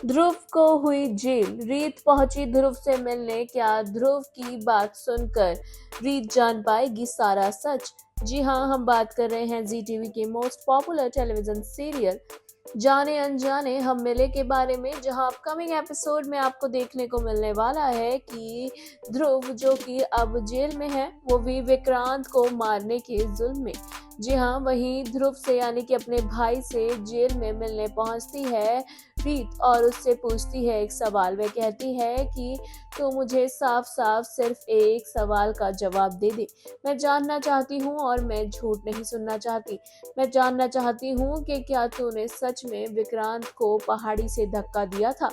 ध्रुव को हुई जेल, रीत पहुंची ध्रुव से मिलने, क्या ध्रुव की बात सुनकर रीत जान पाएगी सारा सच? जी हाँ, हम बात कर रहे हैं जी टीवी के मोस्ट पॉपुलर टेलीविजन सीरियल जाने अनजाने हम मिले के बारे में, जहां अपकमिंग एपिसोड में आपको देखने को मिलने वाला है कि ध्रुव जो कि अब जेल में है, वो भी विक्रांत को मारने के जुल्म में। जी हाँ, वहीं ध्रुव से यानी कि अपने भाई से जेल में मिलने पहुंचती है रीत और उससे पूछती है एक सवाल। वह कहती है कि तो मुझे साफ साफ सिर्फ एक सवाल का जवाब दे दे। मैं जानना चाहती हूँ और मैं झूठ नहीं सुनना चाहती। मैं जानना चाहती हूँ कि क्या तूने सच में विक्रांत को पहाड़ी से धक्का दिया था?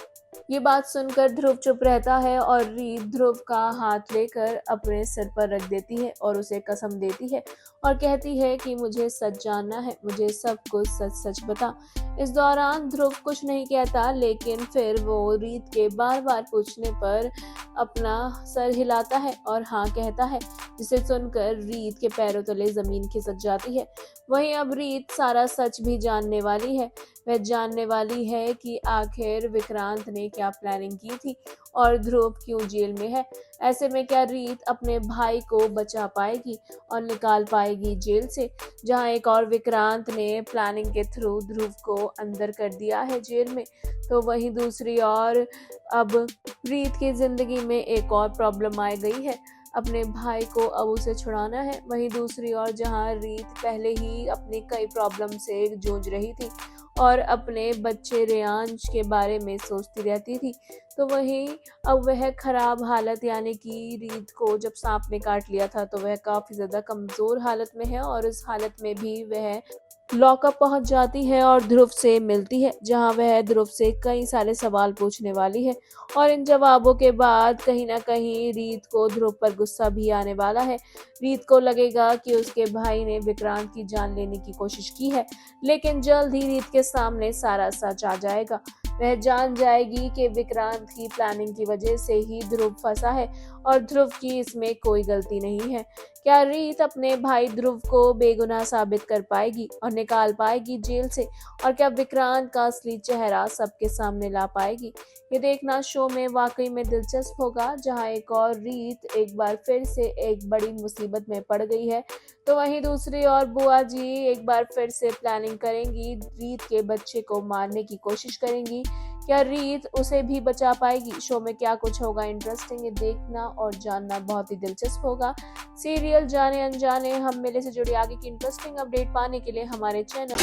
ये बात सुनकर ध्रुव चुप रहता है और रीत ध्रुव का हाथ लेकर अपने सिर पर रख देती है और उसे कसम देती है और कहती है कि मुझे सच जानना है, मुझे सब कुछ सच सच बता। इस दौरान ध्रुव कुछ नहीं कहता, लेकिन फिर वो रीत के बार बार पूछने पर अपना सर हिलाता है और हाँ कहता है, जिसे सुनकर रीत के पैरों तले जमीन खिसक जाती है। वहीं अब रीत सारा सच भी जानने वाली है। वह जानने वाली है कि आखिर विक्रांत ने क्या प्लानिंग की थी और ध्रुव क्यों जेल में है। ऐसे में क्या रीत अपने भाई को बचा पाएगी और निकाल पाएगी जेल से, जहां एक और विक्रांत ने प्लानिंग के थ्रू ध्रुव को अंदर कर दिया है जेल में। तो वहीं दूसरी ओर अब रीत की जिंदगी में एक और प्रॉब्लम आ गई है। अपने भाई को अब उसे छुड़ाना है। वहीं दूसरी ओर जहां रीत पहले ही अपनी कई प्रॉब्लम से जूझ रही थी और अपने बच्चे रेयांश के बारे में सोचती रहती थी, तो वहीं अब वह खराब हालत यानी कि रीत को जब सांप ने काट लिया था तो वह काफी ज्यादा कमजोर हालत में है और इस हालत में भी वह लॉकअप पहुंच जाती है और ध्रुव से मिलती है, जहां वह ध्रुव से कई सारे सवाल पूछने वाली है। और इन जवाबों के बाद कहीं ना कहीं रीत को ध्रुव पर गुस्सा भी आने वाला है। रीत को लगेगा कि उसके भाई ने विक्रांत की जान लेने की कोशिश की है, लेकिन जल्द ही रीत के सामने सारा सच आ जाएगा। वह जान जाएगी कि विक्रांत की प्लानिंग की वजह से ही ध्रुव फंसा है और ध्रुव की इसमें कोई गलती नहीं है। क्या रीत अपने भाई ध्रुव को बेगुनाह साबित कर पाएगी और निकाल पाएगी जेल से? और क्या विक्रांत का असली चेहरा सबके सामने ला पाएगी? ये देखना शो में वाकई में दिलचस्प होगा, जहां एक और रीत एक बार फिर से एक बड़ी मुसीबत में पड़ गई है, तो वहीं दूसरी ओर बुआ जी एक बार फिर से प्लानिंग करेंगी, रीत के बच्चे को मारने की कोशिश करेंगी। क्या रीत उसे भी बचा पाएगी? शो में क्या कुछ होगा इंटरेस्टिंग, ये देखना और जानना बहुत ही दिलचस्प होगा। सीरियल जाने अनजाने हम मिले से जुड़ी आगे की इंटरेस्टिंग अपडेट पाने के लिए हमारे चैनल